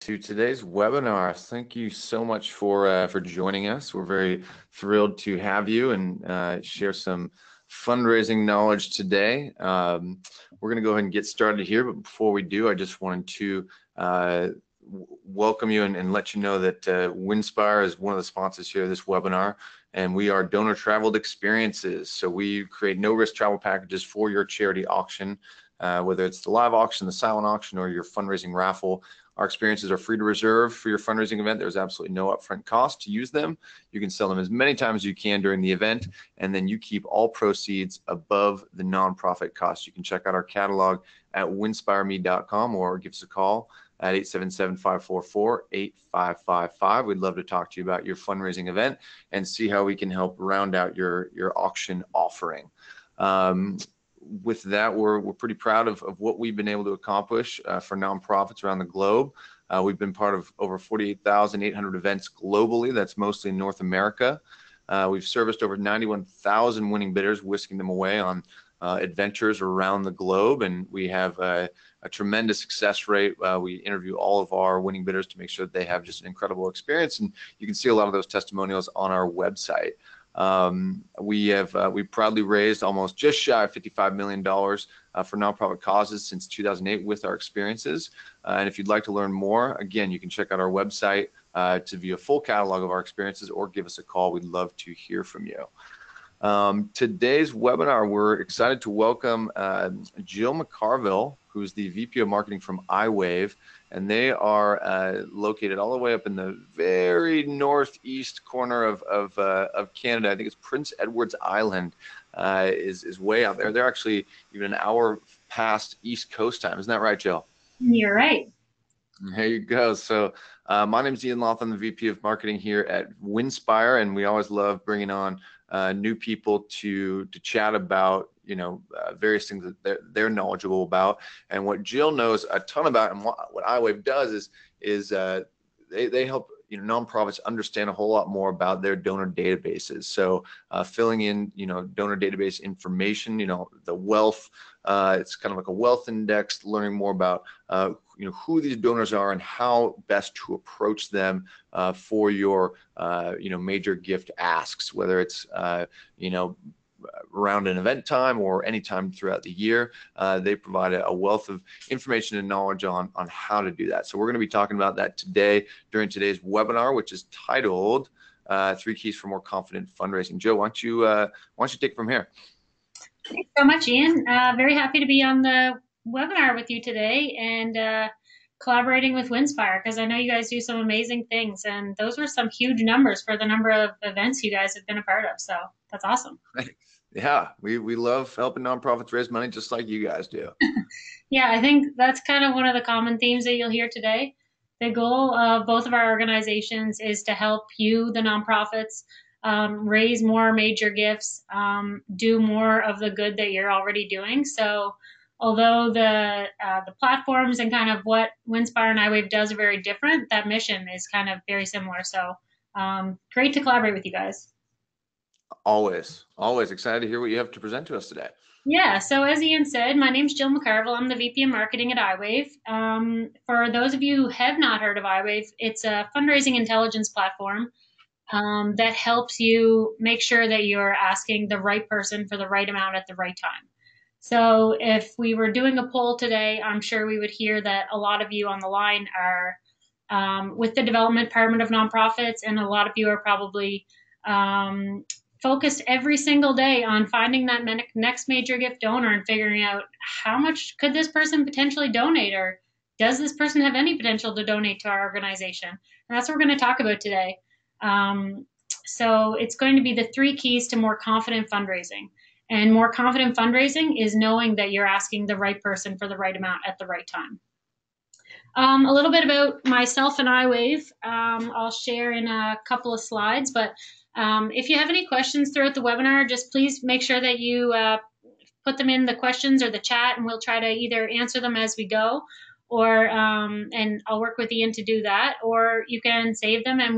To today's webinar. Thank you so much for joining us. We're very thrilled to have you and share some fundraising knowledge today. We're going to go ahead and get started here, but before we do, I just wanted to welcome you and let you know that Winspire is one of the sponsors here of this webinar, and we are donor traveled experiences. So we create no-risk travel packages for your charity auction, whether it's the live auction, the silent auction, or your fundraising raffle. Our experiences are free to reserve for your fundraising event. There's absolutely no upfront cost to use them. You can sell them as many times as you can during the event, and then you keep all proceeds above the nonprofit cost. You can check out our catalog at winspireme.com or give us a call at 877-544-8555. We'd love to talk to you about your fundraising event and see how we can help round out your auction offering. With that, we're pretty proud of what we've been able to accomplish for nonprofits around the globe. We've been part of over 48,800 events globally. That's mostly in North America. We've serviced over 91,000 winning bidders, whisking them away on adventures around the globe, and we have a tremendous success rate. We interview all of our winning bidders to make sure that they have just an incredible experience, and you can see a lot of those testimonials on our website. We proudly raised almost just shy of $55 million for nonprofit causes since 2008 with our experiences. And if you'd like to learn more, again, you can check out our website to view a full catalog of our experiences or give us a call. We'd love to hear from you. Today's webinar, we're excited to welcome Jill McCarville, who's the VP of Marketing from iWave, and they are located all the way up in the very northeast corner of Canada. I think it's Prince Edward's Island is way out there. They're actually even an hour past East Coast time. Isn't that right, Jill? You're right. There you go. So my name is Ian Loth. I'm the VP of Marketing here at Winspire, and we always love bringing on new people to chat about various things that they're knowledgeable about. And what Jill knows a ton about, and what iWave does is they help nonprofits understand a whole lot more about their donor databases. So filling in donor database information, the wealth. It's kind of like a wealth index, learning more about who these donors are and how best to approach them for your major gift asks, whether it's around an event time or any time throughout the year. They provide a wealth of information and knowledge on how to do that. So we're going to be talking about that today during today's webinar, which is titled 3 Keys for More Confident Fundraising. Joe, why don't you take it from here? Thanks so much, Ian. Very happy to be on the webinar with you today and collaborating with Winspire, because I know you guys do some amazing things, and those were some huge numbers for the number of events you guys have been a part of. So that's awesome. Yeah, we love helping nonprofits raise money just like you guys do. Yeah, I think that's kind of one of the common themes that you'll hear today. The goal of both of our organizations is to help you, the nonprofits, raise more major gifts, do more of the good that you're already doing. So although the platforms and kind of what Winspire and iWave does are very different, that mission is kind of very similar. So great to collaborate with you guys. Always excited to hear what you have to present to us today. Yeah, so as Ian said, my name's Jill McCarville. I'm the VP of Marketing at iWave. For those of you who have not heard of iWave, it's a fundraising intelligence platform that helps you make sure that you're asking the right person for the right amount at the right time. So if we were doing a poll today, I'm sure we would hear that a lot of you on the line are with the Development Department of Nonprofits, and a lot of you are probably focused every single day on finding that next major gift donor and figuring out how much could this person potentially donate, or does this person have any potential to donate to our organization? And that's what we're going to talk about today. So it's going to be the 3 keys to more confident fundraising. And more confident fundraising is knowing that you're asking the right person for the right amount at the right time. A little bit about myself and iWave. I'll share in a couple of slides, but if you have any questions throughout the webinar, just please make sure that you put them in the questions or the chat, and we'll try to either answer them as we go, or and I'll work with Ian to do that, or you can save them and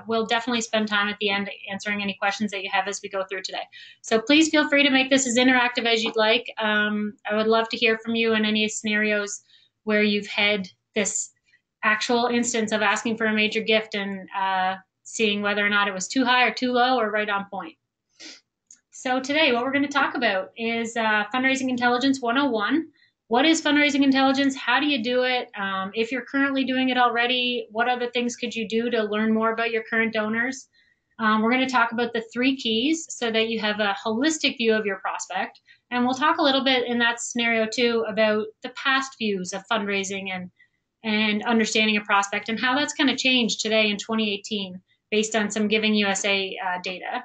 we'll definitely spend time at the end answering any questions that you have as we go through today. So please feel free to make this as interactive as you'd like. I would love to hear from you in any scenarios where you've had this actual instance of asking for a major gift and seeing whether or not it was too high or too low or right on point. So today, what we're going to talk about is Fundraising Intelligence 101. What is fundraising intelligence? How do you do it? If you're currently doing it already, what other things could you do to learn more about your current donors? We're going to talk about the 3 keys so that you have a holistic view of your prospect. And we'll talk a little bit in that scenario too about the past views of fundraising and understanding a prospect and how that's kind of changed today in 2018 based on some Giving USA data.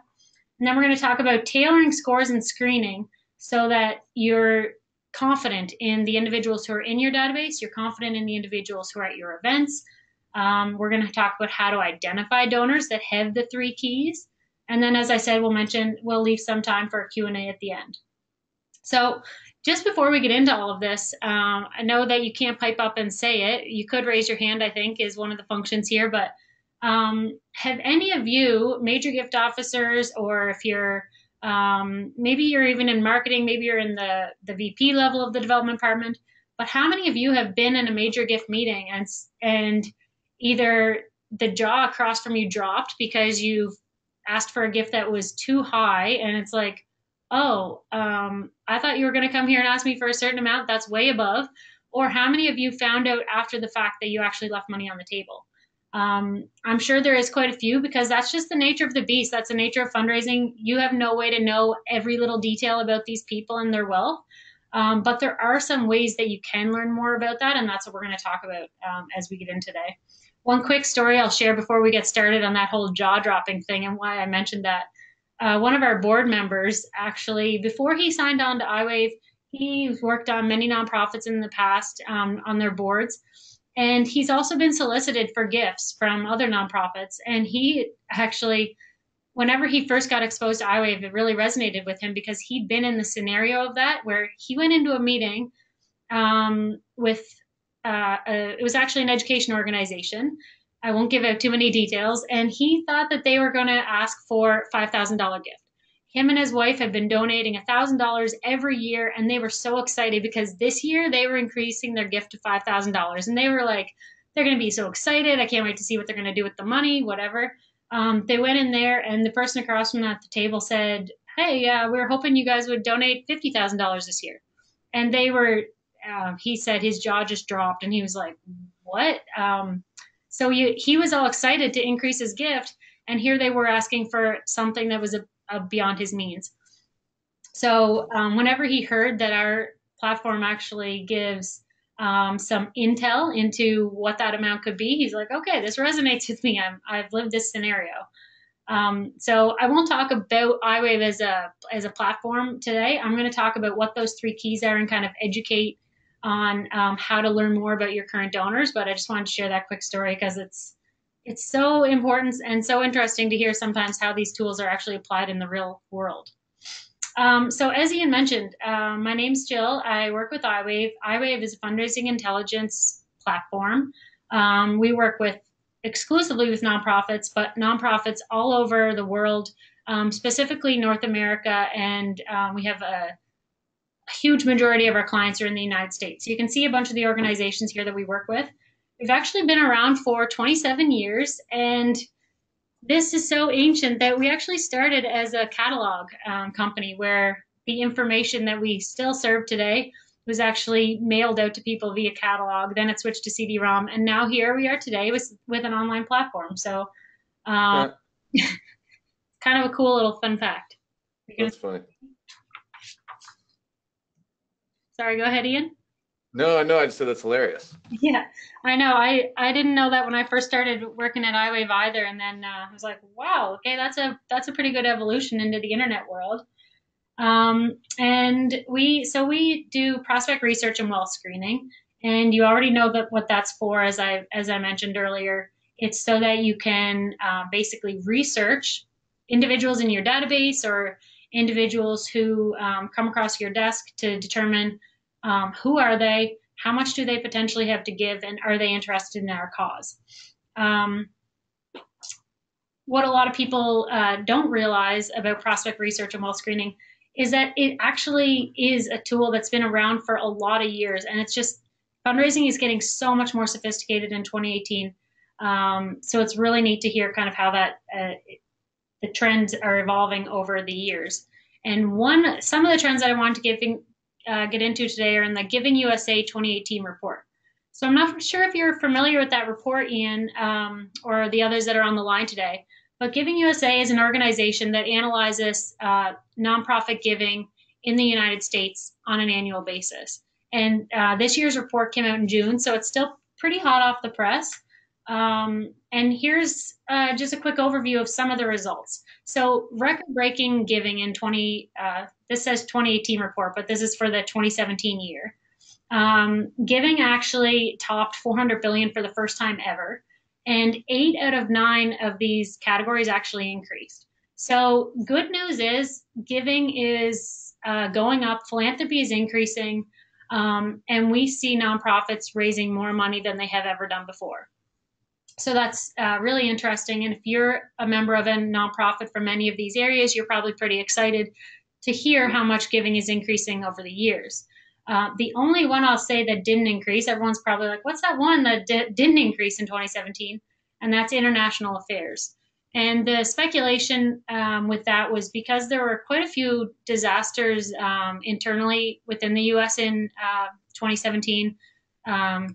And then we're going to talk about tailoring scores and screening so that you're confident in the individuals who are in your database, you're confident in the individuals who are at your events. We're going to talk about how to identify donors that have the 3 keys. And then, as I said, we'll leave some time for a Q&A at the end. So just before we get into all of this, I know that you can't pipe up and say it. You could raise your hand, I think, is one of the functions here. But have any of you, major gift officers, or if you're maybe you're even in marketing, maybe you're in the VP level of the development department, but how many of you have been in a major gift meeting and either the jaw across from you dropped because you've asked for a gift that was too high and it's like, oh, I thought you were going to come here and ask me for a certain amount that's way above, or how many of you found out after the fact that you actually left money on the table? I'm sure there is quite a few because that's just the nature of the beast. That's the nature of fundraising. You have no way to know every little detail about these people and their wealth. But there are some ways that you can learn more about that. And that's what we're going to talk about as we get in today. One quick story I'll share before we get started on that whole jaw dropping thing and why I mentioned that. One of our board members, actually, before he signed on to iWave, he's worked on many nonprofits in the past on their boards. And he's also been solicited for gifts from other nonprofits. And he actually, whenever he first got exposed to iWave, it really resonated with him because he'd been in the scenario of that where he went into a meeting with, it was actually an education organization. I won't give out too many details. And he thought that they were going to ask for $5,000 gift. Him and his wife had been donating $1,000 every year, and they were so excited because this year they were increasing their gift to $5,000. And they were like, they're going to be so excited. I can't wait to see what they're going to do with the money, whatever. They went in there, and the person across from them at the table said, hey, we were hoping you guys would donate $50,000 this year. And they were, he said his jaw just dropped, and he was like, what? So he was all excited to increase his gift, and here they were asking for something that was beyond his means. So whenever he heard that our platform actually gives some intel into what that amount could be, he's like, okay, this resonates with me. I've lived this scenario. So I won't talk about iWave as a platform today. I'm going to talk about what those 3 keys are and kind of educate on how to learn more about your current donors. But I just wanted to share that quick story because it's so important and so interesting to hear sometimes how these tools are actually applied in the real world. So as Ian mentioned, my name's Jill. I work with iWave. iWave is a fundraising intelligence platform. We work exclusively with nonprofits, but nonprofits all over the world, specifically North America, and we have a huge majority of our clients are in the United States. So you can see a bunch of the organizations here that we work with. We've actually been around for 27 years, and this is so ancient that we actually started as a catalog company where the information that we still serve today was actually mailed out to people via catalog. Then it switched to CD-ROM, and now here we are today with an online platform. So kind of a cool little fun fact. That's funny. Sorry, go ahead, Ian. No, I just said that's hilarious. Yeah, I know. I didn't know that when I first started working at iWave either, and then I was like, wow, okay, that's a pretty good evolution into the internet world. And we do prospect research and wealth screening, and you already know what that's for. As I mentioned earlier, it's so that you can basically research individuals in your database or individuals who come across your desk to determine who are they, how much do they potentially have to give, and are they interested in our cause? What a lot of people don't realize about prospect research and wealth screening is that it actually is a tool that's been around for a lot of years, and it's just fundraising is getting so much more sophisticated in 2018. So it's really neat to hear kind of how that the trends are evolving over the years. And some of the trends that I wanted to get into today are in the Giving USA 2018 report. So I'm not sure if you're familiar with that report, Ian, or the others that are on the line today. But Giving USA is an organization that analyzes nonprofit giving in the United States on an annual basis. And this year's report came out in June, so it's still pretty hot off the press. And here's just a quick overview of some of the results. So record-breaking giving in this says 2018 report, but this is for the 2017 year. Giving actually topped 400 billion for the first time ever, and 8 out of 9 of these categories actually increased. So good news is giving is going up, philanthropy is increasing, and we see nonprofits raising more money than they have ever done before. So that's really interesting. And if you're a member of a nonprofit from any of these areas, you're probably pretty excited to hear how much giving is increasing over the years. The only one I'll say that didn't increase, everyone's probably like, what's that one that didn't increase in 2017? And that's international affairs. And the speculation with that was because there were quite a few disasters internally within the US in 2017.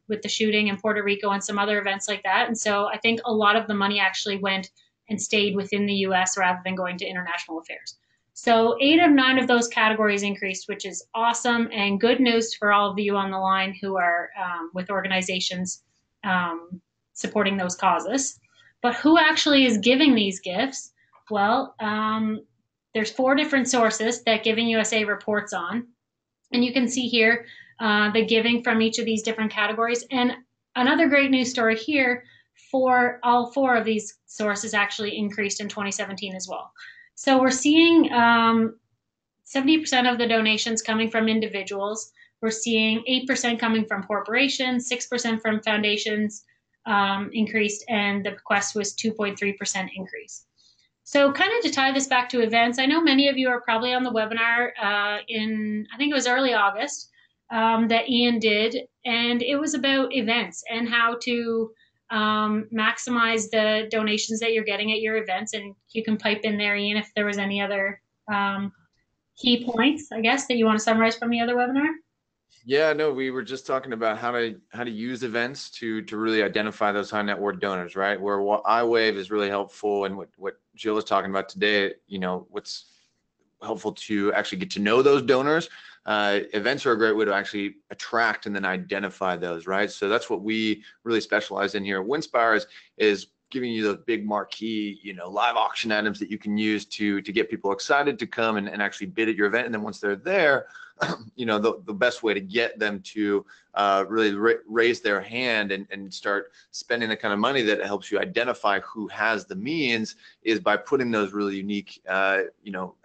With the shooting in Puerto Rico and some other events like that. And so I think a lot of the money actually went and stayed within the US rather than going to international affairs. So 8 of 9 of those categories increased, which is awesome and good news for all of you on the line who are with organizations supporting those causes. But who actually is giving these gifts? Well, there's 4 different sources that Giving USA reports on. And you can see here the giving from each of these different categories. And another great news story here, for all 4 of these sources actually increased in 2017 as well. So we're seeing 70% of the donations coming from individuals. We're seeing 8% coming from corporations, 6% from foundations increased, and the bequest was 2.3% increase. So kind of to tie this back to events, I know many of you are probably on the webinar I think it was early August, that Ian did, and it was about events and how to maximize the donations that you're getting at your events. And you can pipe in there, Ian, if there was any other key points, I guess, that you want to summarize from the other webinar. Yeah, no, we were just talking about how to use events to really identify those high net worth donors, right? Where iWave is really helpful, and what Jill is talking about today, what's helpful to actually get to know those donors. Events are a great way to actually attract and then identify those, right? So that's what we really specialize in here at Winspire is giving you those big marquee, live auction items that you can use to get people excited to come and actually bid at your event. And then once they're there, the best way to get them to really raise their hand and start spending the kind of money that helps you identify who has the means is by putting those really unique,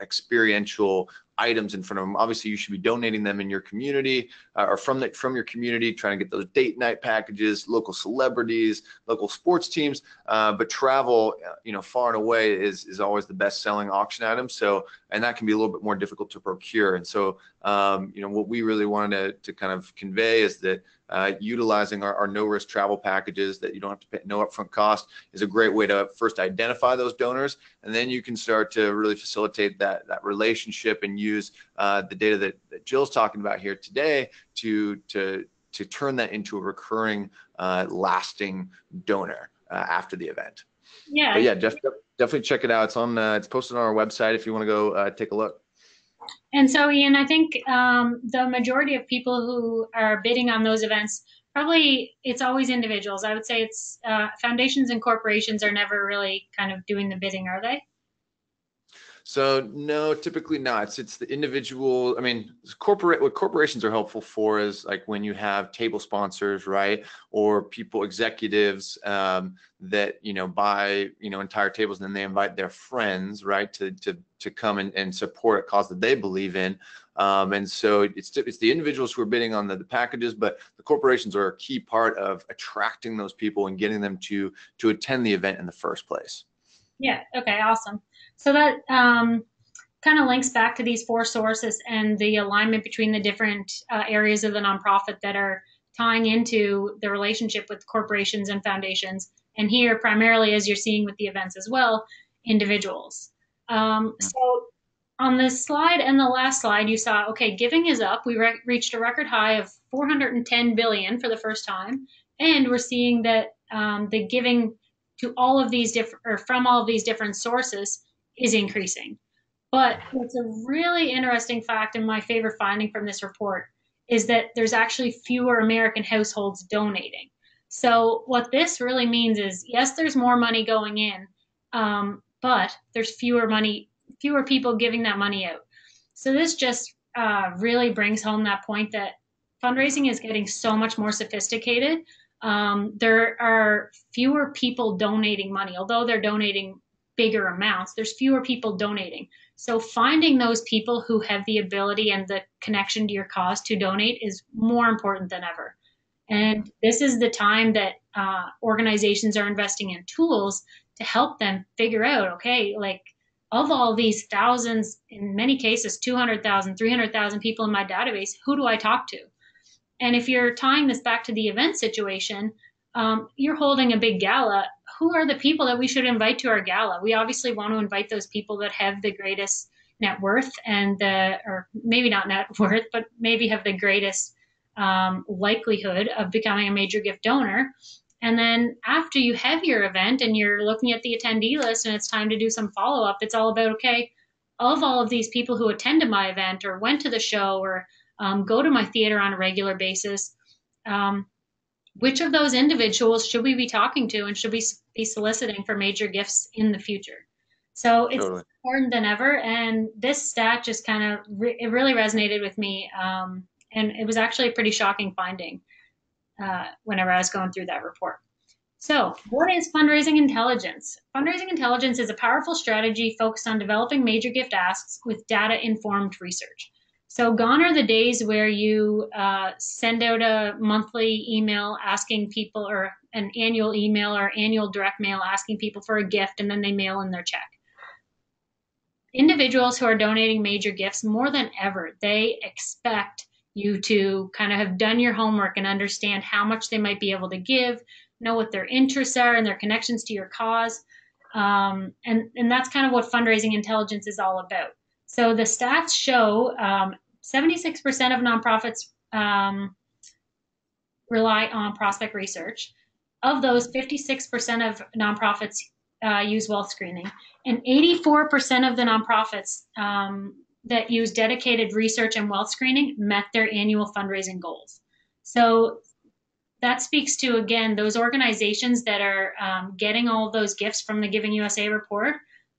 experiential items in front of them. Obviously, you should be donating them in your community or from your community, trying to get those date night packages, local celebrities, local sports teams. But travel, far and away is always the best selling auction item. So, and that can be a little bit more difficult to procure. And so, what we really wanted to kind of convey is that utilizing our no-risk travel packages that you don't have to pay no upfront cost is a great way to first identify those donors, and then you can start to really facilitate that relationship and use the data that Jill's talking about here today to turn that into a recurring, lasting donor after the event. Yeah. But yeah, definitely check it out. It's posted on our website if you want to go take a look. And so, Ian, I think the majority of people who are bidding on those events, probably it's always individuals. I would say it's foundations and corporations are never really kind of doing the bidding, are they? So no, typically not. It's the individual. I mean, what corporations are helpful for is like when you have table sponsors, right, or executives that buy entire tables, and then they invite their friends, right, to come and support a cause that they believe in. And so it's the individuals who are bidding on the packages, but the corporations are a key part of attracting those people and getting them to attend the event in the first place. Yeah. Okay. Awesome. So that kind of links back to these 4 sources and the alignment between the different areas of the nonprofit that are tying into the relationship with corporations and foundations. And here, primarily, as you're seeing with the events as well, individuals. So on this slide and the last slide, you saw, okay, giving is up. We reached a record high of 410 billion for the first time. And we're seeing that the giving to all of these different, or from all of these different sources is increasing. But what's a really interesting fact and my favorite finding from this report is that there's actually fewer American households donating. So what this really means is, yes, there's more money going in, but there's fewer people giving that money out. So this just really brings home that point that fundraising is getting so much more sophisticated. There are fewer people donating money, although they're donating bigger amounts. There's fewer people donating. So finding those people who have the ability and the connection to your cause to donate is more important than ever. And this is the time that organizations are investing in tools to help them figure out, okay, like of all these thousands, in many cases, 200,000, 300,000 people in my database, who do I talk to? And if you're tying this back to the event situation, you're holding a big gala. Who are the people that we should invite to our gala? We obviously want to invite those people that have the greatest net worth and or maybe not net worth, but maybe have the greatest likelihood of becoming a major gift donor. And then after you have your event and you're looking at the attendee list and it's time to do some follow up, it's all about, okay, of all of these people who attended my event or went to the show or go to my theater on a regular basis, which of those individuals should we be talking to and should we be soliciting for major gifts in the future? So it's Totally. important than ever. And this stat just kind of, it really resonated with me. And it was actually a pretty shocking finding whenever I was going through that report. So, what is fundraising intelligence? Fundraising intelligence is a powerful strategy focused on developing major gift asks with data informed research. So, gone are the days where you send out a monthly email asking people, or an annual email or annual direct mail asking people for a gift, and then they mail in their check. Individuals who are donating major gifts more than ever, they expect you to kind of have done your homework and understand how much they might be able to give, know what their interests are and their connections to your cause. And that's kind of what fundraising intelligence is all about. So the stats show 76% of nonprofits rely on prospect research. Of those, 56% of nonprofits use wealth screening, and 84% of the nonprofits that use dedicated research and wealth screening met their annual fundraising goals. So that speaks to, again, those organizations that are getting all of those gifts from the Giving USA report.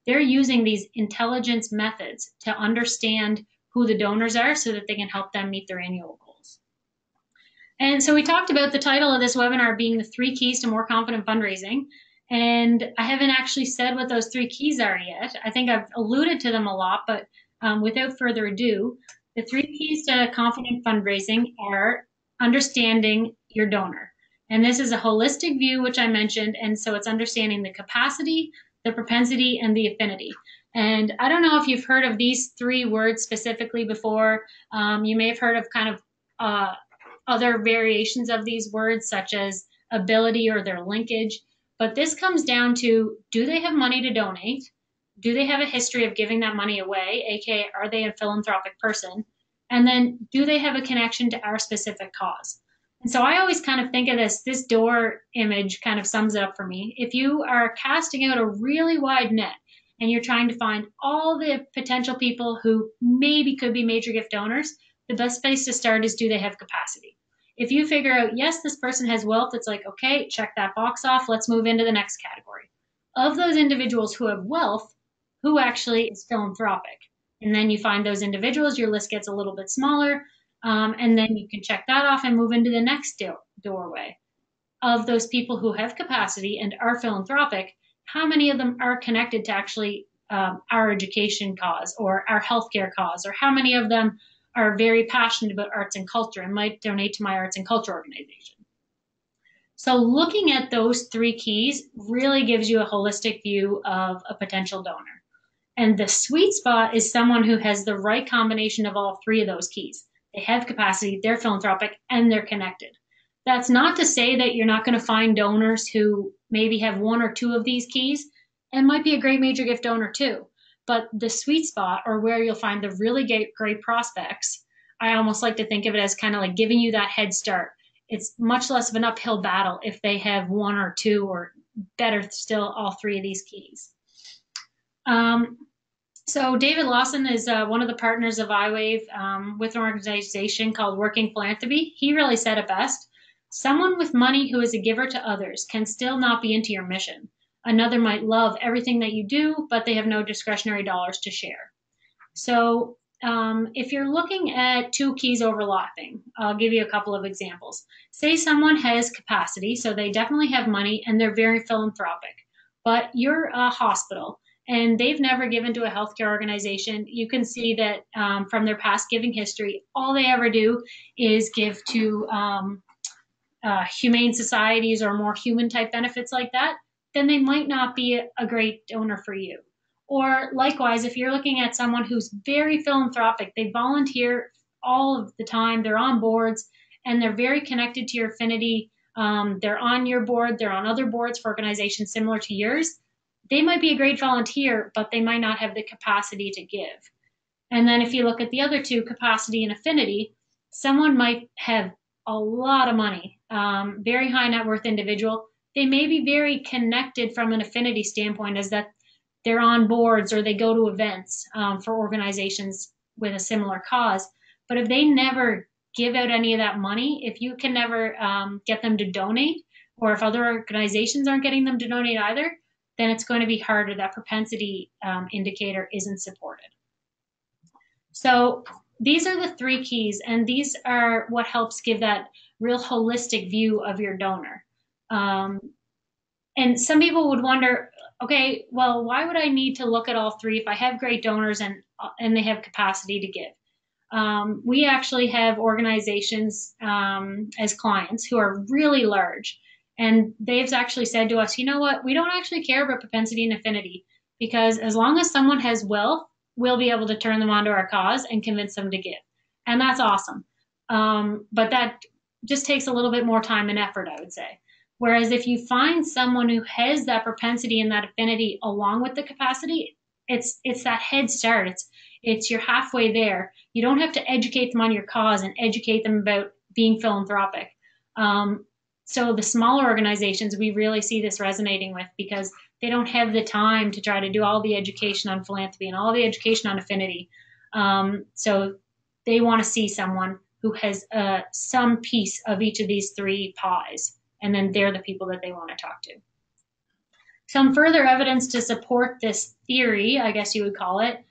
They're using these intelligence methods to understand who the donors are so that they can help them meet their annual goals. And so we talked about the title of this webinar being the 3 keys to more confident fundraising. And I haven't actually said what those 3 keys are yet. I think I've alluded to them a lot, but without further ado, the 3 keys to confident fundraising are understanding your donor. And this is a holistic view, which I mentioned. And so it's understanding the capacity, the propensity, and the affinity. And I don't know if you've heard of these 3 words specifically before. You may have heard of kind of other variations of these words, such as ability or their linkage. But this comes down to, do they have money to donate? Do they have a history of giving that money away, aka are they a philanthropic person? And then do they have a connection to our specific cause? And so I always kind of think of this door image kind of sums it up for me. If you are casting out a really wide net and you're trying to find all the potential people who maybe could be major gift donors, the best place to start is, do they have capacity? If you figure out, yes, this person has wealth, it's like, okay, check that box off. Let's move into the next category. Of those individuals who have wealth, who actually is philanthropic? And then you find those individuals, your list gets a little bit smaller, and then you can check that off and move into the next doorway. Of those people who have capacity and are philanthropic, how many of them are connected to actually our education cause or our healthcare cause, or how many of them are very passionate about arts and culture and might donate to my arts and culture organization? So looking at those 3 keys really gives you a holistic view of a potential donor. And the sweet spot is someone who has the right combination of all 3 of those keys. They have capacity, they're philanthropic, and they're connected. That's not to say that you're not going to find donors who maybe have one or two of these keys and might be a great major gift donor too. But the sweet spot, or where you'll find the really great prospects, I almost like to think of it as kind of like giving you that head start. It's much less of an uphill battle if they have one or two, or better still, all three of these keys. Um, so David Lawson is one of the partners of iWave with an organization called Working Philanthropy. He really said it best. Someone with money who is a giver to others can still not be into your mission. Another might love everything that you do, but they have no discretionary dollars to share. So if you're looking at two keys overlapping, I'll give you a couple of examples. Say someone has capacity, so they definitely have money and they're very philanthropic, but you're a hospital and they've never given to a healthcare organization. You can see that from their past giving history, all they ever do is give to humane societies or more human type benefits like that, then they might not be a great donor for you. Or likewise, if you're looking at someone who's very philanthropic, they volunteer all of the time, they're on boards, and they're very connected to your affinity. They're on your board, they're on other boards for organizations similar to yours. They might be a great volunteer, but they might not have the capacity to give. And then if you look at the other two, capacity and affinity, someone might have a lot of money, very high net worth individual. They may be very connected from an affinity standpoint, as that they're on boards or they go to events for organizations with a similar cause. But if they never give out any of that money, if you can never get them to donate, or if other organizations aren't getting them to donate either, then it's going to be harder. That propensity indicator isn't supported. So these are the three keys, and these are what helps give that real holistic view of your donor. Um, and some people would wonder, okay, well, why would I need to look at all three if I have great donors and they have capacity to give? We actually have organizations as clients who are really large, and they've actually said to us, you know what, we don't actually care about propensity and affinity, because as long as someone has wealth, we'll be able to turn them onto our cause and convince them to give. And that's awesome. But that just takes a little bit more time and effort, I would say. Whereas if you find someone who has that propensity and that affinity along with the capacity, it's that head start. It's you're halfway there. You don't have to educate them on your cause and educate them about being philanthropic. So the smaller organizations, we really see this resonating with, because they don't have the time to try to do all the education on philanthropy and all the education on affinity. So they want to see someone who has some piece of each of these three pies, and then they're the people that they want to talk to. Some further evidence to support this theory, I guess you would call it.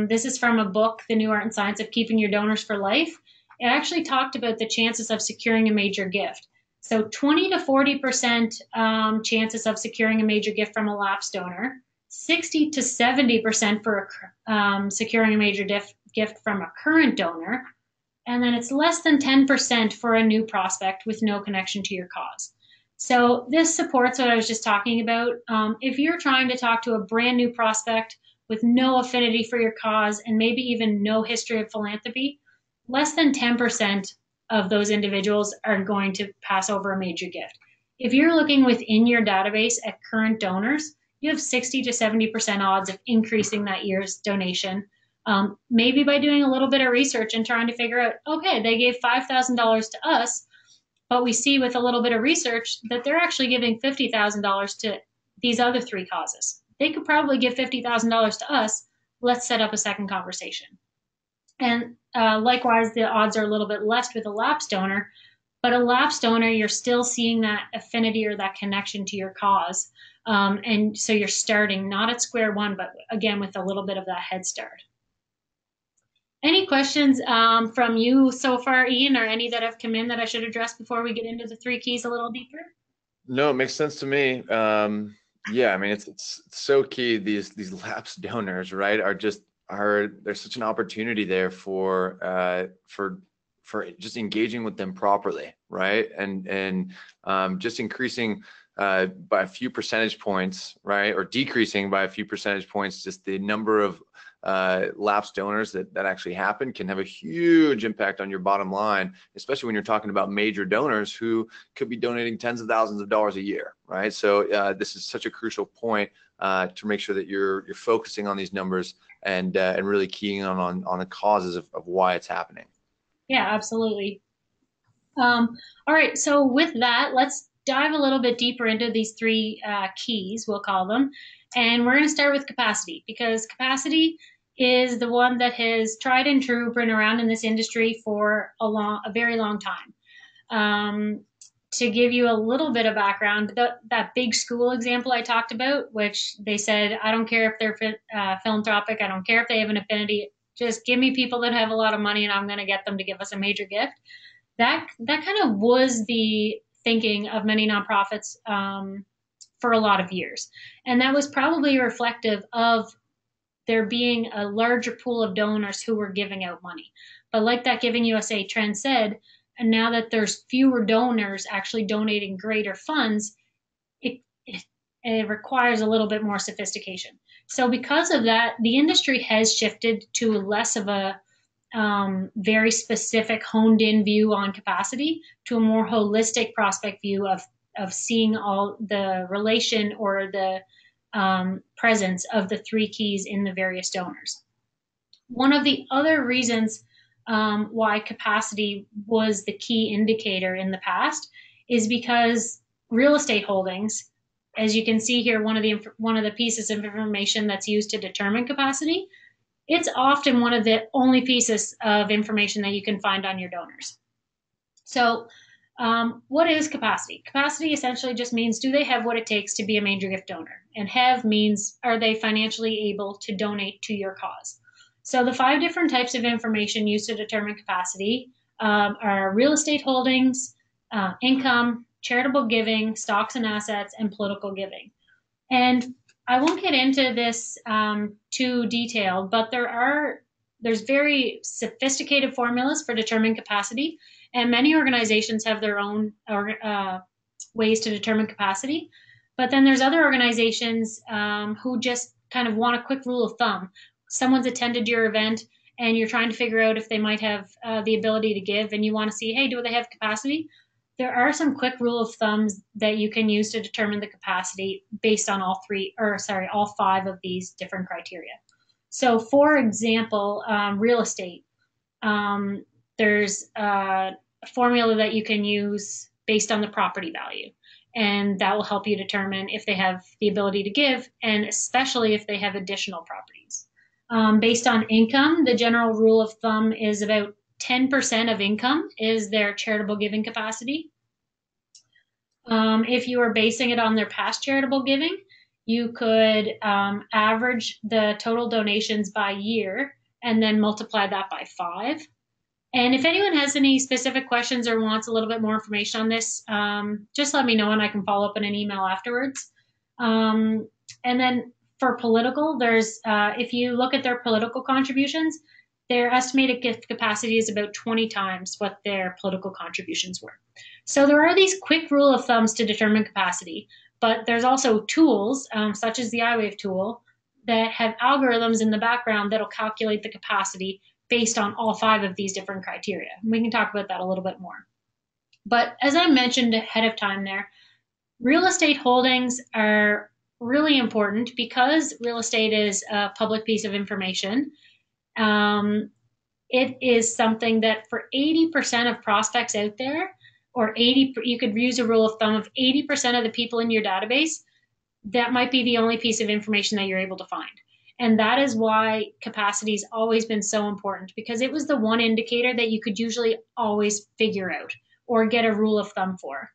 This is from a book, The New Art and Science of Keeping Your Donors for Life. It actually talked about the chances of securing a major gift. So 20 to 40% chances of securing a major gift from a lapsed donor, 60 to 70% for securing a major gift from a current donor, and then it's less than 10% for a new prospect with no connection to your cause. So this supports what I was just talking about. If you're trying to talk to a brand new prospect with no affinity for your cause and maybe even no history of philanthropy, less than 10% of those individuals are going to pass over a major gift. If you're looking within your database at current donors, you have 60 to 70% odds of increasing that year's donation. Maybe by doing a little bit of research and trying to figure out, okay, they gave $5,000 to us, but we see with a little bit of research that they're actually giving $50,000 to these other three causes. They could probably give $50,000 to us. Let's set up a second conversation. And likewise, the odds are a little bit less with a lapsed donor, but a lapsed donor, you're still seeing that affinity or that connection to your cause. And so you're starting not at square one, but again, with a little bit of that head start. Any questions from you so far, Ian, or any that have come in that I should address before we get into the three keys a little deeper? No, it makes sense to me. Yeah, I mean, it's so key. These lapsed donors, right, there's such an opportunity there for just engaging with them properly, right, and just increasing by a few percentage points, right, or decreasing by a few percentage points just the number of lapsed donors that actually happen can have a huge impact on your bottom line, especially when you're talking about major donors who could be donating tens of thousands of dollars a year, right? So this is such a crucial point to make sure that you're focusing on these numbers and really keying on the causes of why it's happening. Yeah, absolutely. All right, so with that, let's dive a little bit deeper into these three keys, we'll call them. And we're going to start with capacity because capacity is the one that has tried and true been around in this industry for a very long time. To give you a little bit of background, that big school example I talked about, which they said, I don't care if they're philanthropic, I don't care if they have an affinity, just give me people that have a lot of money and I'm going to get them to give us a major gift. That kind of was the thinking of many nonprofits for a lot of years. And that was probably reflective of there being a larger pool of donors who were giving out money. But like that Giving USA trend said, and now that there's fewer donors actually donating greater funds, it requires a little bit more sophistication. So because of that, the industry has shifted to less of a very specific honed in view on capacity to a more holistic prospect view of seeing all the relation or the presence of the three keys in the various donors. One of the other reasons why capacity was the key indicator in the past is because real estate holdings, as you can see here, one of the pieces of information that's used to determine capacity, it's often one of the only pieces of information that you can find on your donors. So what is capacity? Capacity essentially just means, do they have what it takes to be a major gift donor? And have means, are they financially able to donate to your cause? So the 5 different types of information used to determine capacity are real estate holdings, income, charitable giving, stocks and assets, and political giving. And I won't get into this too detailed, but there's very sophisticated formulas for determining capacity, and many organizations have their own ways to determine capacity. But then there's other organizations who just kind of want a quick rule of thumb. Someone's attended your event and you're trying to figure out if they might have the ability to give, and you want to see, hey, do they have capacity? There are some quick rule of thumbs that you can use to determine the capacity based on all 5 of these different criteria. So for example, real estate, there's a formula that you can use based on the property value. And that will help you determine if they have the ability to give, and especially if they have additional properties. Based on income, the general rule of thumb is about 10% of income is their charitable giving capacity. If you are basing it on their past charitable giving, you could average the total donations by year and then multiply that by 5. And if anyone has any specific questions or wants a little bit more information on this, just let me know and I can follow up in an email afterwards. And then for political, there's if you look at their political contributions, their estimated gift capacity is about 20 times what their political contributions were. So there are these quick rule of thumbs to determine capacity, but there's also tools, such as the iWave tool, that have algorithms in the background that'll calculate the capacity based on all 5 of these different criteria. We can talk about that a little bit more. But as I mentioned ahead of time there, real estate holdings are really important because real estate is a public piece of information. It is something that for 80% of prospects out there, or you could use a rule of thumb of 80% of the people in your database, that might be the only piece of information that you're able to find. And that is why capacity has always been so important, because it was the one indicator that you could usually always figure out or get a rule of thumb for.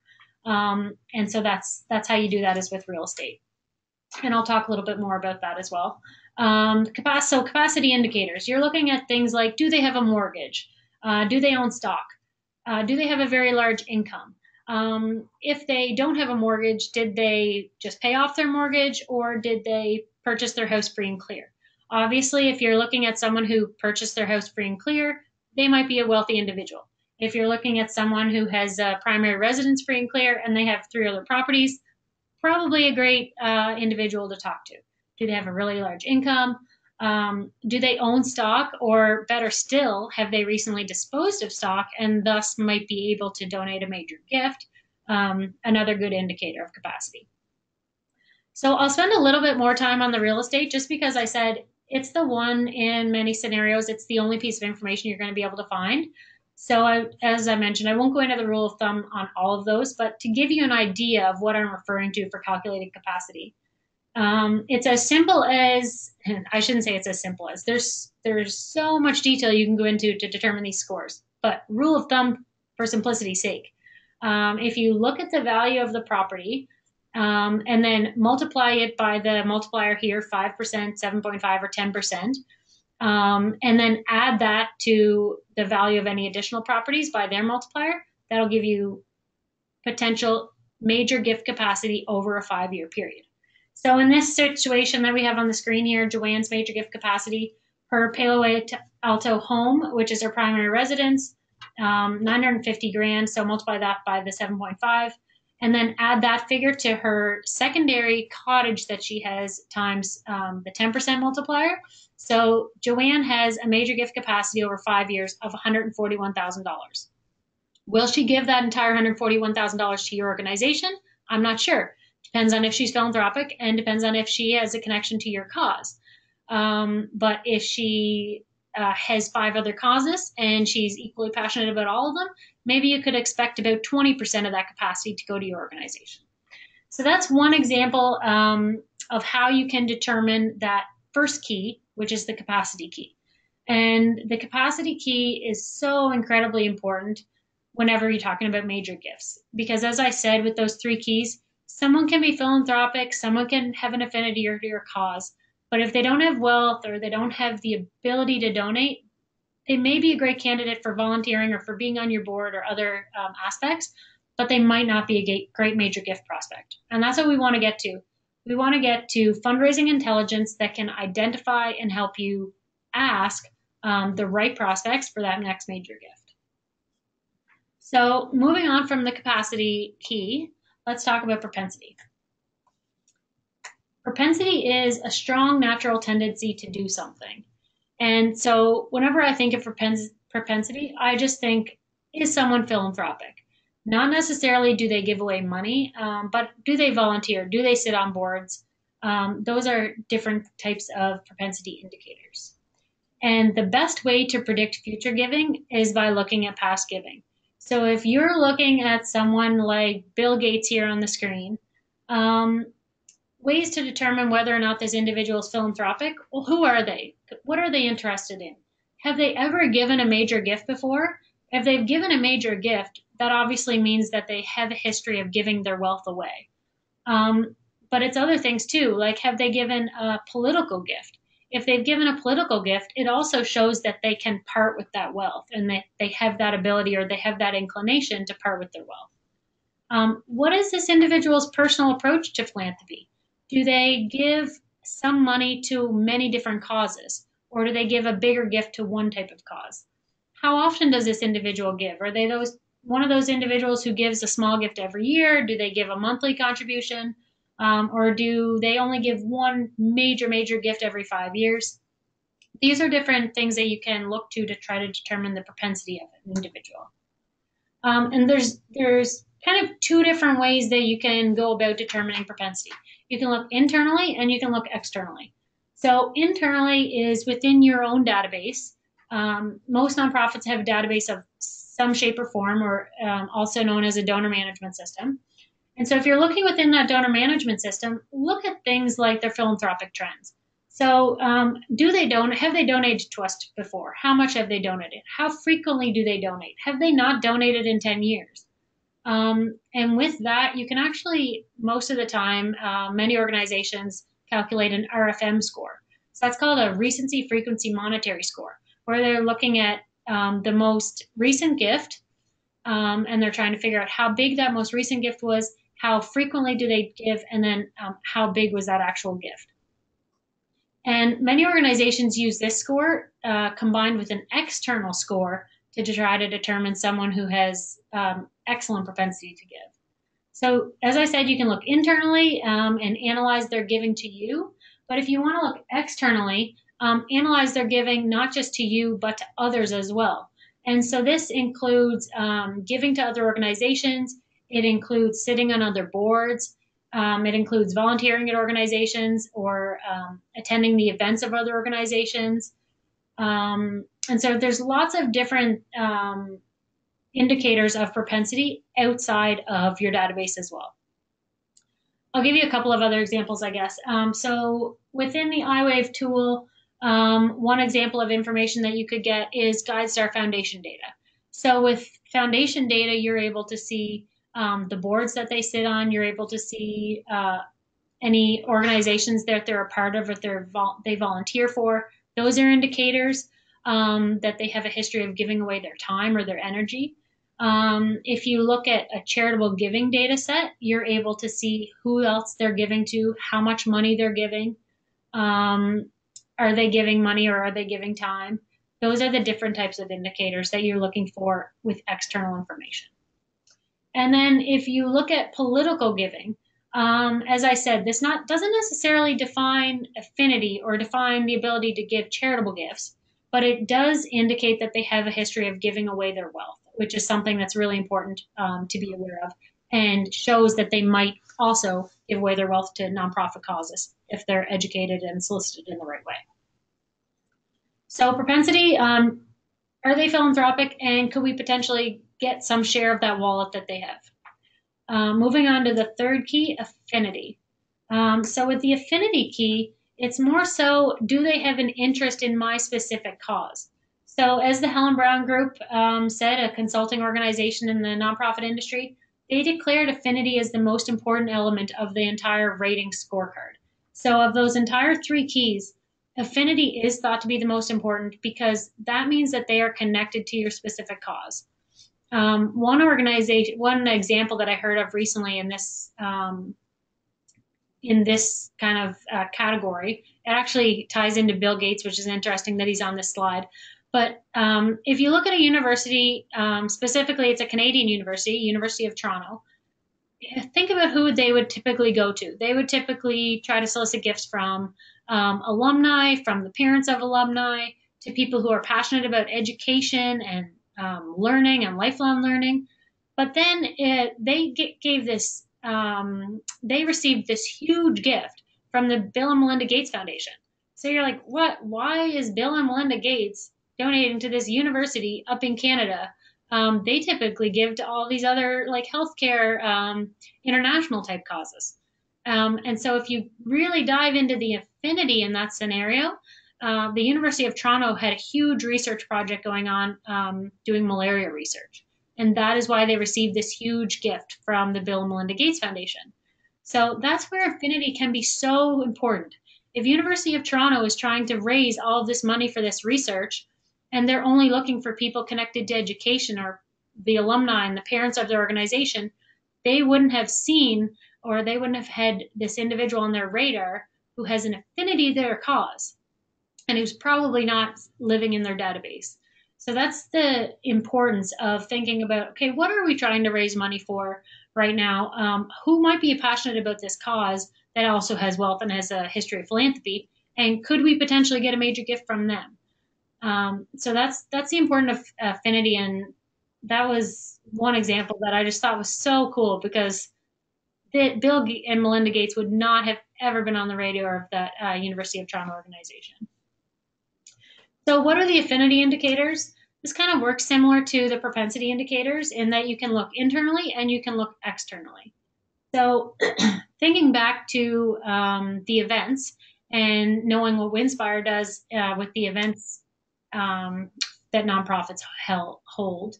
And so that's how you do that, is with real estate. And I'll talk a little bit more about that as well. So capacity indicators, you're looking at things like, do they have a mortgage? Do they own stock? Do they have a very large income? If they don't have a mortgage, did they just pay off their mortgage, or did they purchase their house free and clear? Obviously, if you're looking at someone who purchased their house free and clear, they might be a wealthy individual. If you're looking at someone who has a primary residence free and clear and they have 3 other properties, probably a great individual to talk to. Do they have a really large income? Do they own stock, or better still, have they recently disposed of stock and thus might be able to donate a major gift? Another good indicator of capacity. So I'll spend a little bit more time on the real estate just because I said it's the one in many scenarios, it's the only piece of information you're going to be able to find. So as I mentioned, I won't go into the rule of thumb on all of those, but to give you an idea of what I'm referring to for calculating capacity, it's as simple as, I shouldn't say it's as simple as, there's so much detail you can go into to determine these scores. But rule of thumb, for simplicity's sake, if you look at the value of the property, and then multiply it by the multiplier here, 5%, 7.5, or 10%, and then add that to the value of any additional properties by their multiplier, that'll give you potential major gift capacity over a 5-year period. So in this situation that we have on the screen here, Joanne's major gift capacity, her Palo Alto home, which is her primary residence, 950 grand. So multiply that by the 7.5, and then add that figure to her secondary cottage that she has times the 10% multiplier. So Joanne has a major gift capacity over 5 years of $141,000. Will she give that entire $141,000 to your organization? I'm not sure. Depends on if she's philanthropic and depends on if she has a connection to your cause. But if she has 5 other causes and she's equally passionate about all of them, maybe you could expect about 20% of that capacity to go to your organization. So that's one example of how you can determine that first key, which is the capacity key. And the capacity key is so incredibly important whenever you're talking about major gifts. Because as I said, with those 3 keys, someone can be philanthropic, someone can have an affinity to your cause, but if they don't have wealth or they don't have the ability to donate, they may be a great candidate for volunteering or for being on your board or other aspects, but they might not be a great major gift prospect. And that's what we want to get to. We want to get to fundraising intelligence that can identify and help you ask the right prospects for that next major gift. So moving on from the capacity key, let's talk about propensity. Propensity is a strong natural tendency to do something. And so whenever I think of propensity, I just think, is someone philanthropic? Not necessarily do they give away money, but do they volunteer? Do they sit on boards? Those are different types of propensity indicators. And the best way to predict future giving is by looking at past giving. So if you're looking at someone like Bill Gates here on the screen, ways to determine whether or not this individual is philanthropic, well, who are they? What are they interested in? Have they ever given a major gift before? If they've given a major gift, that obviously means that they have a history of giving their wealth away. But it's other things too, like have they given a political gift? If they've given a political gift, it also shows that they can part with that wealth and that they have that ability or they have that inclination to part with their wealth. What is this individual's personal approach to philanthropy? Do they give some money to many different causes, or do they give a bigger gift to one type of cause? How often does this individual give? Are they one of those individuals who gives a small gift every year? Do they give a monthly contribution? Or do they only give one major gift every 5 years? These are different things that you can look to try to determine the propensity of an individual. And there's kind of 2 different ways that you can go about determining propensity. You can look internally and you can look externally. So internally is within your own database. Most nonprofits have a database of some shape or form, or also known as a donor management system. And so if you're looking within that donor management system, look at things like their philanthropic trends. So have they donated to us before? How much have they donated? How frequently do they donate? Have they not donated in 10 years? And with that, you can actually, most of the time, many organizations calculate an RFM score. So that's called a recency frequency monetary score, where they're looking at the most recent gift, and they're trying to figure out how big that most recent gift was, how frequently do they give, and then how big was that actual gift. And many organizations use this score combined with an external score to try to determine someone who has excellent propensity to give. So as I said, you can look internally and analyze their giving to you. But if you want to look externally, analyze their giving not just to you, but to others as well. And so this includes giving to other organizations. It includes sitting on other boards. It includes volunteering at organizations or attending the events of other organizations. And so there's lots of different indicators of propensity outside of your database as well. I'll give you a couple of other examples, I guess. So within the iWave tool, one example of information that you could get is GuideStar Foundation data. So with foundation data, you're able to see the boards that they sit on. You're able to see any organizations that they're a part of or they volunteer for. Those are indicators that they have a history of giving away their time or their energy. If you look at a charitable giving data set, you're able to see who else they're giving to, how much money they're giving. Are they giving money or are they giving time? Those are the different types of indicators that you're looking for with external information. And then if you look at political giving, as I said, this doesn't necessarily define affinity or define the ability to give charitable gifts, but it does indicate that they have a history of giving away their wealth, which is something that's really important to be aware of, and shows that they might also give away their wealth to nonprofit causes if they're educated and solicited in the right way. So propensity, are they philanthropic, and could we potentially get some share of that wallet that they have? Moving on to the third key, affinity. So with the affinity key, it's more so, do they have an interest in my specific cause? So as the Helen Brown Group said, a consulting organization in the nonprofit industry, they declared affinity as the most important element of the entire rating scorecard. So of those entire three keys, affinity is thought to be the most important because that means that they are connected to your specific cause. One example that I heard of recently in this kind of category, it actually ties into Bill Gates, which is interesting that he's on this slide. But if you look at a university, specifically it's a Canadian university, University of Toronto, think about who they would typically go to. They would typically try to solicit gifts from alumni, from the parents of alumni, to people who are passionate about education and learning and lifelong learning. But then they received this huge gift from the Bill and Melinda Gates Foundation. So you're like, what? Why is Bill and Melinda Gates donating to this university up in Canada? They typically give to all these other like healthcare, international type causes. And so if you really dive into the affinity in that scenario, the University of Toronto had a huge research project going on doing malaria research. And that is why they received this huge gift from the Bill and Melinda Gates Foundation. So that's where affinity can be so important. If University of Toronto is trying to raise all of this money for this research, and they're only looking for people connected to education or the alumni and the parents of their organization, they wouldn't have seen or they wouldn't have had this individual on their radar who has an affinity to their cause and who's probably not living in their database. So that's the importance of thinking about, okay, what are we trying to raise money for right now? Who might be passionate about this cause that also has wealth and has a history of philanthropy? And could we potentially get a major gift from them? So that's the importance of affinity, and that was one example that I just thought was so cool because Bill and Melinda Gates would not have ever been on the radar of that University of Toronto organization. So what are the affinity indicators? This kind of works similar to the propensity indicators in that you can look internally and you can look externally. So thinking back to the events and knowing what Winspire does with the events that nonprofits hold.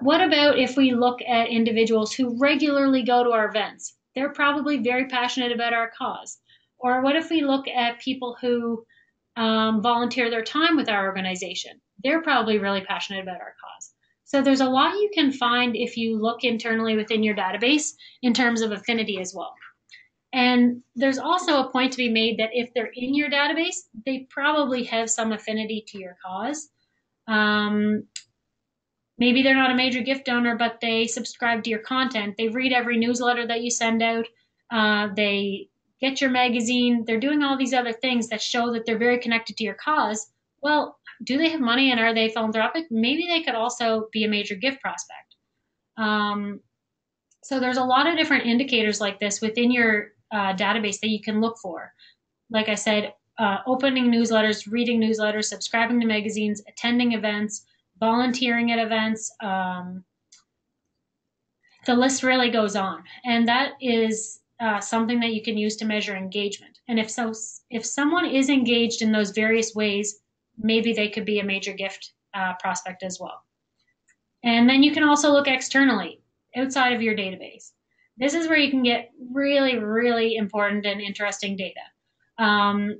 What about if we look at individuals who regularly go to our events? They're probably very passionate about our cause. Or what if we look at people who volunteer their time with our organization? They're probably really passionate about our cause. So there's a lot you can find if you look internally within your database in terms of affinity as well. And there's also a point to be made that if they're in your database, they probably have some affinity to your cause. Maybe they're not a major gift donor, but they subscribe to your content. They read every newsletter that you send out. They get your magazine. They're doing all these other things that show that they're very connected to your cause. Well, do they have money and are they philanthropic? Maybe they could also be a major gift prospect. Um, so there's a lot of different indicators like this within your database that you can look for. Like I said, opening newsletters, reading newsletters, subscribing to magazines, attending events, volunteering at events. The list really goes on, and that is something that you can use to measure engagement. And if someone is engaged in those various ways, maybe they could be a major gift prospect as well. And then you can also look externally outside of your database. This is where you can get really, really important and interesting data.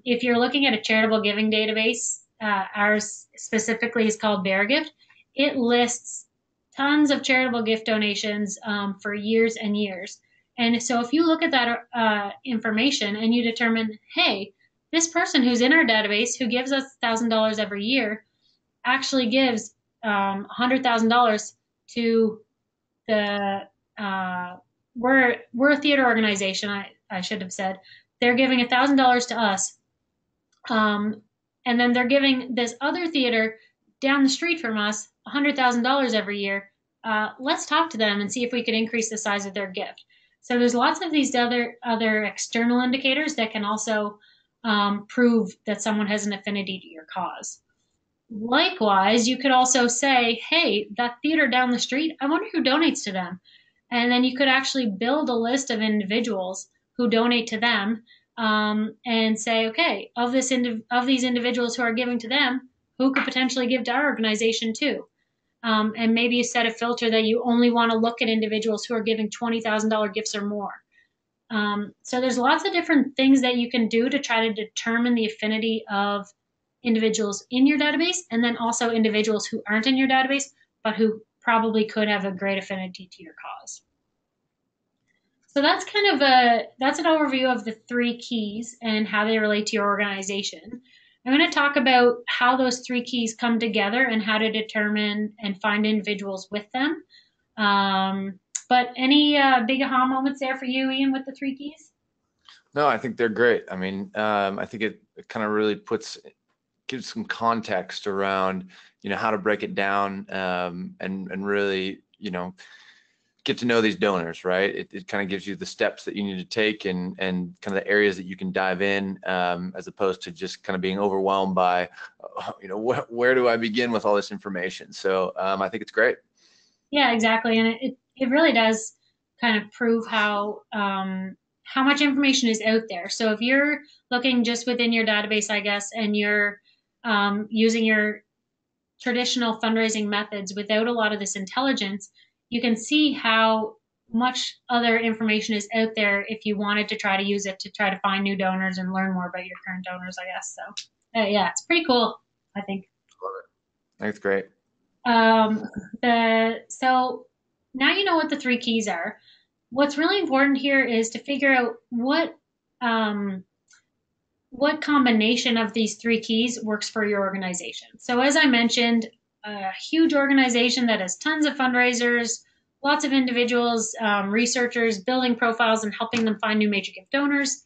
If you're looking at a charitable giving database, ours specifically is called BearGift. It lists tons of charitable gift donations for years and years. And so if you look at that information and you determine, hey, this person who's in our database who gives us $1,000 every year actually gives $100,000 to the we're a theater organization. I should have said they're giving $1,000 to us, and then they're giving this other theater down the street from us $100,000 every year. Let's talk to them and see if we could increase the size of their gift. So there's lots of these other external indicators that can also prove that someone has an affinity to your cause. Likewise, you could also say, hey, that theater down the street, I wonder who donates to them. And then you could actually build a list of individuals who donate to them and say, okay, of these individuals who are giving to them, who could potentially give to our organization too? And maybe you set a filter that you only want to look at individuals who are giving $20,000 gifts or more. So there's lots of different things that you can do to try to determine the affinity of individuals in your database, and then also individuals who aren't in your database, but who probably could have a great affinity to your cause. So that's that's an overview of the 3 keys and how they relate to your organization. I'm going to talk about how those 3 keys come together and how to determine and find individuals with them. But any big aha moments there for you, Ian, with the 3 keys? No, I think they're great. I mean, I think it kind of really gives some context around, how to break it down and really, get to know these donors, right? It kind of gives you the steps that you need to take and kind of the areas that you can dive in as opposed to just kind of being overwhelmed by, where do I begin with all this information? So I think it's great. Yeah, exactly. And it really does kind of prove how much information is out there. So if you're looking just within your database, I guess, and you're using your traditional fundraising methods without a lot of this intelligence, you can see how much other information is out there if you wanted to try to use it to try to find new donors and learn more about your current donors, I guess. So yeah, it's pretty cool, I think. Love it. That's great. So now you know what the 3 keys are. What's really important here is to figure out what combination of these 3 keys works for your organization. So as I mentioned, a huge organization that has tons of fundraisers, lots of individuals, researchers, building profiles and helping them find new major gift donors,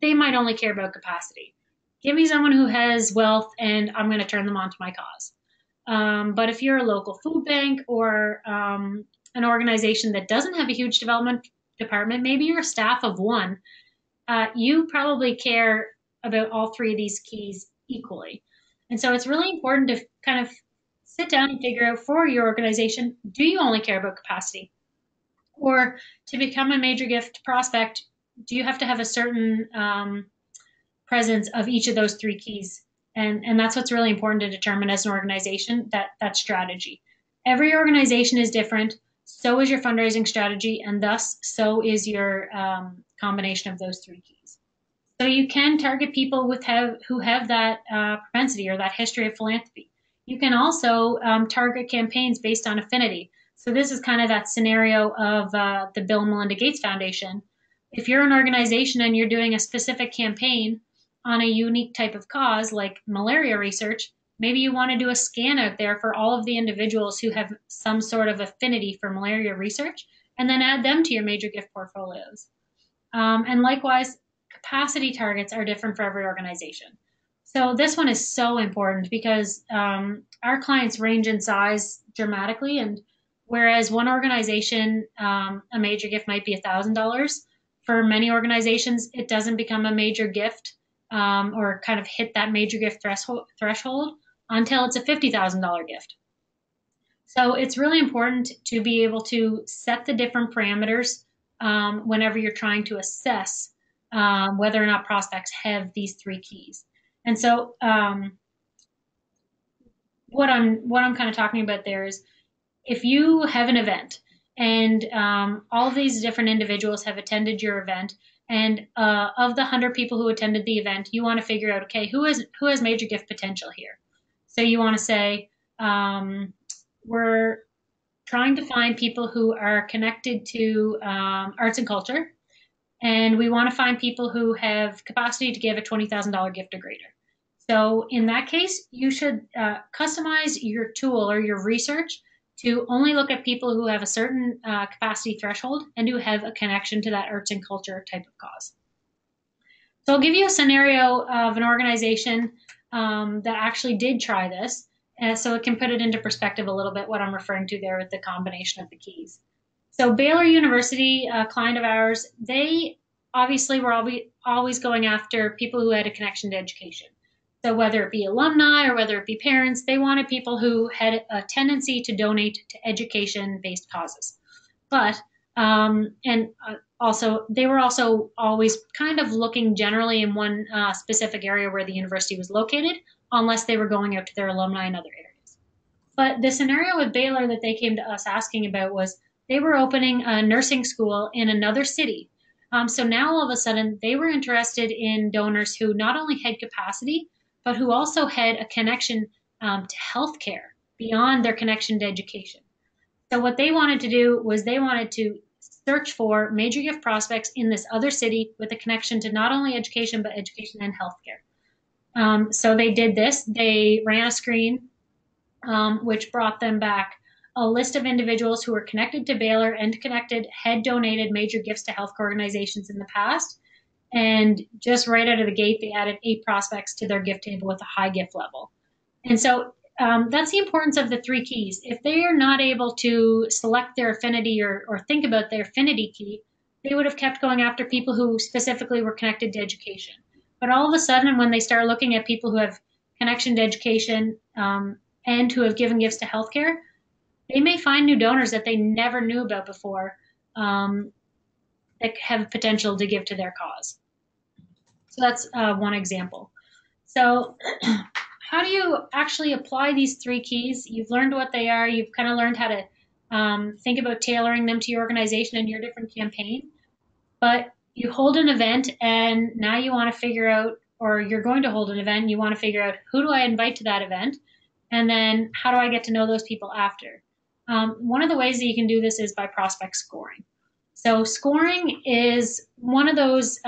they might only care about capacity. Give me someone who has wealth and I'm going to turn them on to my cause. But if you're a local food bank or an organization that doesn't have a huge development department, maybe you're a staff of 1, you probably care about all 3 of these keys equally. And so it's really important to kind of sit down and figure out for your organization, do you only care about capacity? Or to become a major gift prospect, do you have to have a certain presence of each of those 3 keys? And that's what's really important to determine as an organization, that strategy. Every organization is different. So is your fundraising strategy, and thus so is your combination of those 3 keys. So you can target people who have that propensity or that history of philanthropy. You can also target campaigns based on affinity. So this is kind of that scenario of the Bill and Melinda Gates Foundation. If you're an organization and you're doing a specific campaign on a unique type of cause like malaria research, maybe you want to do a scan out there for all of the individuals who have some sort of affinity for malaria research, and then add them to your major gift portfolios. And likewise, capacity targets are different for every organization. So this one is so important because our clients range in size dramatically, and whereas one organization, a major gift might be $1,000, for many organizations it doesn't become a major gift or kind of hit that major gift threshold until it's a $50,000 gift. So it's really important to be able to set the different parameters whenever you're trying to assess whether or not prospects have these three keys. And so what I'm kind of talking about there is if you have an event and all of these different individuals have attended your event, and of the 100 people who attended the event, you want to figure out, okay, who has major gift potential here. So you want to say, we're trying to find people who are connected to arts and culture, and we want to find people who have capacity to give a $20,000 gift or greater. So in that case, you should customize your tool or your research to only look at people who have a certain capacity threshold and who have a connection to that arts and culture type of cause. So I'll give you a scenario of an organization that actually did try this, so it can put it into perspective a little bit what I'm referring to there with the combination of the keys. So Baylor University, a client of ours, they obviously were always going after people who had a connection to education. So whether it be alumni or whether it be parents, they wanted people who had a tendency to donate to education-based causes. But also they were also always kind of looking generally in one specific area where the university was located, unless they were going out to their alumni in other areas. But the scenario with Baylor that they came to us asking about was they were opening a nursing school in another city. So now all of a sudden they were interested in donors who not only had capacity, but who also had a connection to healthcare beyond their connection to education. So what they wanted to do was they wanted to search for major gift prospects in this other city with a connection to not only education, but education and healthcare. So they did this. They ran a screen, which brought them back a list of individuals who were connected to Baylor and had donated major gifts to health organizations in the past. And just right out of the gate, they added 8 prospects to their gift table with a high gift level. And so that's the importance of the 3 keys. If they are not able to select their affinity or think about their affinity key, they would have kept going after people who specifically were connected to education. But all of a sudden, when they start looking at people who have connection to education and who have given gifts to healthcare, they may find new donors that they never knew about before that have potential to give to their cause. So that's one example. So how do you actually apply these 3 keys? You've learned what they are. You've kind of learned how to think about tailoring them to your organization and your different campaign. But you hold an event and now you want to figure out, or you're going to hold an event and you want to figure out, who do I invite to that event? And then how do I get to know those people after? One of the ways that you can do this is by prospect scoring. So scoring is one of those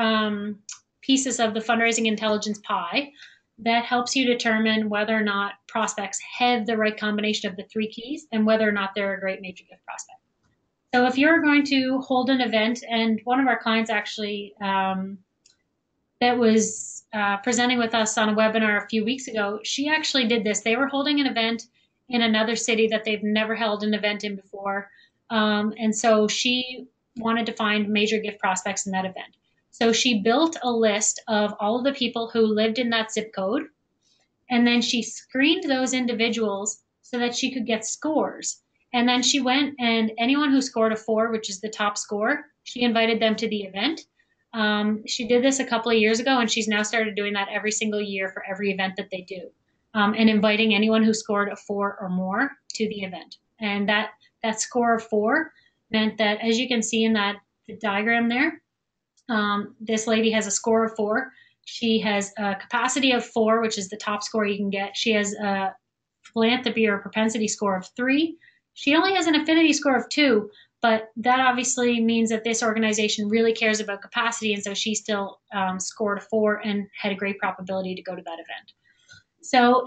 pieces of the fundraising intelligence pie that helps you determine whether or not prospects have the right combination of the 3 keys and whether or not they're a great major gift prospect. So if you're going to hold an event, and one of our clients actually that was presenting with us on a webinar a few weeks ago, she actually did this. They were holding an event in another city that they've never held an event in before. And so she wanted to find major gift prospects in that event. So she built a list of all of the people who lived in that zip code, and then she screened those individuals so that she could get scores. And then she went, and anyone who scored a 4, which is the top score, she invited them to the event. She did this a couple of years ago, and she's now started doing that every single year for every event that they do, and inviting anyone who scored a 4 or more to the event. And that score of 4 meant that, as you can see in the diagram there, this lady has a score of 4. She has a capacity of 4, which is the top score you can get. She has a philanthropy or propensity score of 3. She only has an affinity score of 2, but that obviously means that this organization really cares about capacity, and so she still scored a 4 and had a great probability to go to that event. So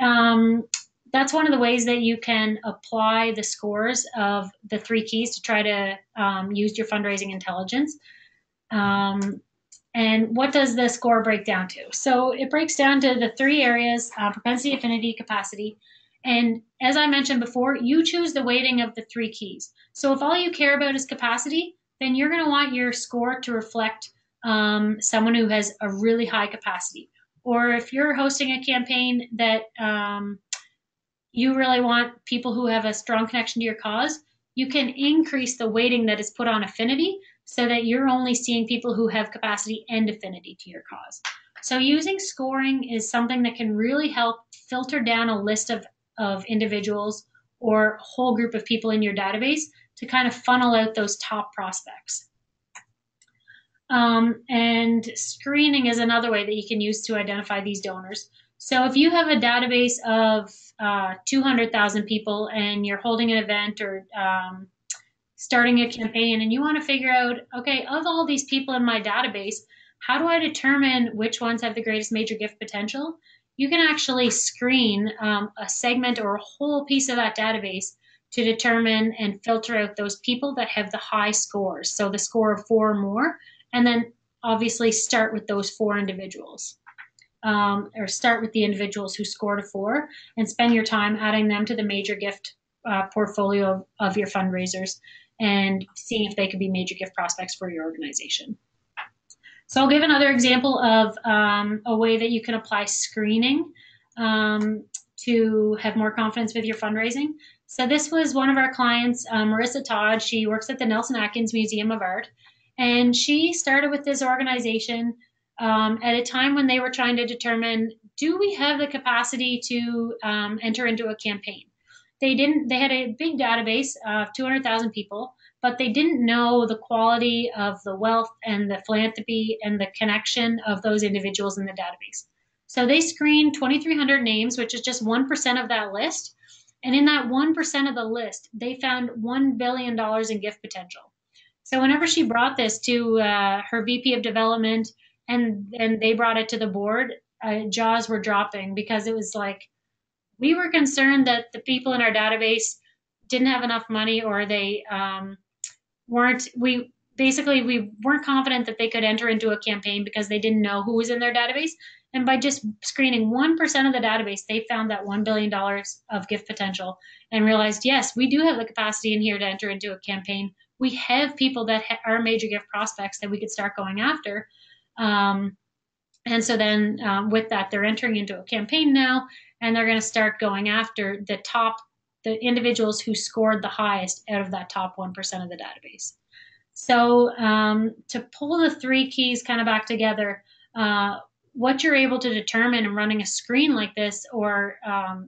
that's one of the ways that you can apply the scores of the 3 keys to try to use your fundraising intelligence. And what does the score break down to? So it breaks down to the three areas: propensity, affinity, capacity. And as I mentioned before, you choose the weighting of the three keys. So if all you care about is capacity, then you're going to want your score to reflect someone who has a really high capacity. Or if you're hosting a campaign that you really want people who have a strong connection to your cause, you can increase the weighting that is put on affinity so that you're only seeing people who have capacity and affinity to your cause. So using scoring is something that can really help filter down a list of individuals or a whole group of people in your database to kind of funnel out those top prospects. And screening is another way that you can use to identify these donors. So if you have a database of 200,000 people and you're holding an event or starting a campaign and you want to figure out, okay, of all these people in my database, how do I determine which ones have the greatest major gift potential? You can actually screen a segment or a whole piece of that database to determine and filter out those people that have the high scores. So the score of 4 or more, and then obviously start with those 4 individuals. Or start with the individuals who scored a 4 and spend your time adding them to the major gift portfolio of your fundraisers and seeing if they could be major gift prospects for your organization. So I'll give another example of a way that you can apply screening to have more confidence with your fundraising. So this was one of our clients, Marissa Todd. She works at the Nelson Atkins Museum of Art. And she started with this organization at a time when they were trying to determine, do we have the capacity to enter into a campaign? They had a big database of 200,000 people, but they didn't know the quality of the wealth and the philanthropy and the connection of those individuals in the database. So they screened 2,300 names, which is just 1% of that list. And in that 1% of the list, they found $1 billion in gift potential. So whenever she brought this to her VP of development and they brought it to the board, jaws were dropping because it was like, we were concerned that the people in our database didn't have enough money or they we weren't confident that they could enter into a campaign because they didn't know who was in their database. And by just screening 1% of the database, they found that $1 billion of gift potential and realized, yes, we do have the capacity in here to enter into a campaign. We have people that are major gift prospects that we could start going after. And so then with that, they're entering into a campaign now, and they're going to start going after the individuals who scored the highest out of that top 1% of the database. So to pull the 3 keys kind of back together, what you're able to determine in running a screen like this or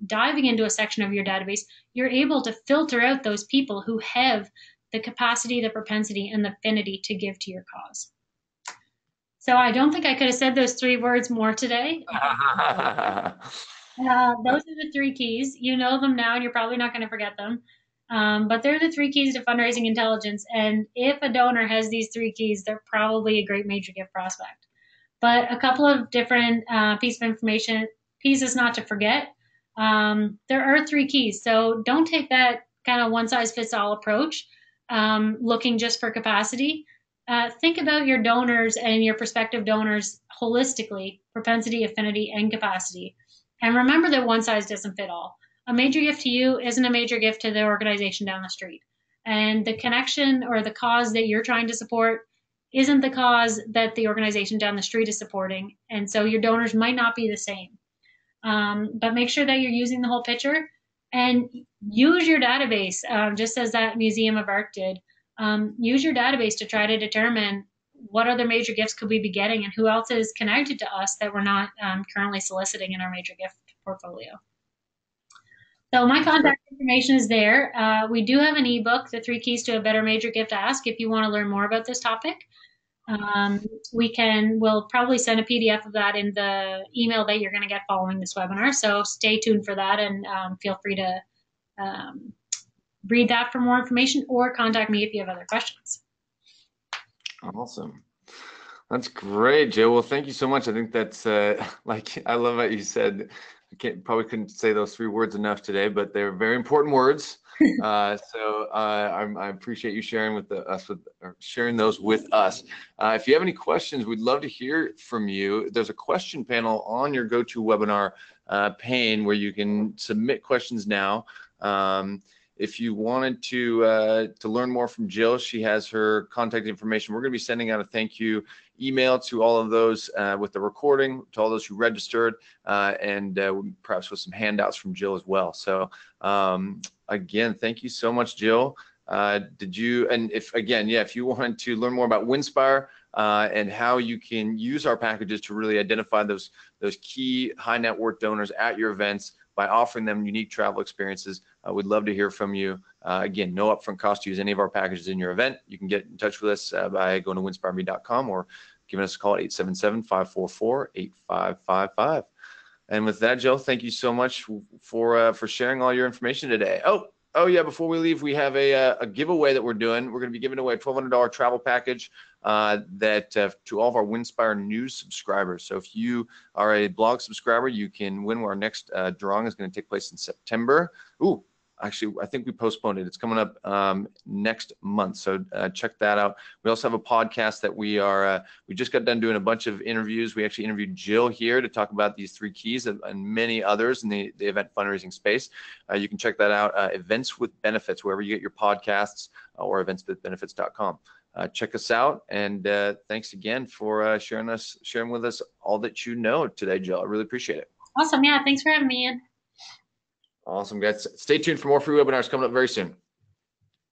diving into a section of your database, you're able to filter out those people who have the capacity, the propensity, and the affinity to give to your cause. So I don't think I could have said those 3 words more today. Those are the 3 keys. You know them now, and you're probably not going to forget them. But they're the 3 keys to fundraising intelligence. And if a donor has these 3 keys, they're probably a great major gift prospect. But a couple of different pieces not to forget. There are 3 keys. So don't take that kind of one-size-fits-all approach, looking just for capacity. Think about your donors and your prospective donors holistically: propensity, affinity, and capacity. And remember that one size doesn't fit all. A major gift to you isn't a major gift to the organization down the street. And the connection or the cause that you're trying to support isn't the cause that the organization down the street is supporting. And so your donors might not be the same. But make sure that you're using the whole picture and use your database, just as that Museum of Art did. Use your database to try to determine what other major gifts could we be getting and who else is connected to us that we're not currently soliciting in our major gift portfolio. So my contact information is there. We do have an ebook, The 3 Keys to a Better Major Gift Ask, if you want to learn more about this topic. We'll probably send a PDF of that in the email that you're going to get following this webinar. So stay tuned for that and feel free to read that for more information or contact me if you have other questions. Awesome. That's great, Jill. Well, thank you so much. I think that's I love what you said. Probably couldn't say those 3 words enough today, but they're very important words. I appreciate you sharing sharing those with us. If you have any questions, we'd love to hear from you. There's a question panel on your GoToWebinar pane where you can submit questions now. If you wanted to learn more from Jill, she has her contact information. We're going to be sending out a thank you email to all of those with the recording, to all those who registered, and perhaps with some handouts from Jill as well. So again, thank you so much, Jill. If you want to learn more about Winspire and how you can use our packages to really identify those key high net worth donors at your events by offering them unique travel experiences, we'd love to hear from you. Again, no upfront cost to use any of our packages in your event. You can get in touch with us by going to winspireme.com or giving us a call at 877-544-8555. And with that, Jill, thank you so much for sharing all your information today. Oh yeah, before we leave, we have a giveaway that we're doing. We're going to be giving away a $1,200 travel package to all of our Winspire News subscribers. So if you are a blog subscriber, you can win. Our next drawing is going to take place in September. Ooh, actually, I think we postponed it. It's coming up next month, so check that out. We also have a podcast that we just got done doing a bunch of interviews. We actually interviewed Jill here to talk about these 3 keys and many others in the event fundraising space. You can check that out, Events with Benefits, wherever you get your podcasts, or eventswithbenefits.com. Check us out, and thanks again for sharing with us all that you know today, Jill. I really appreciate it. Awesome. Yeah, thanks for having me, Ian. Awesome, guys. Stay tuned for more free webinars coming up very soon.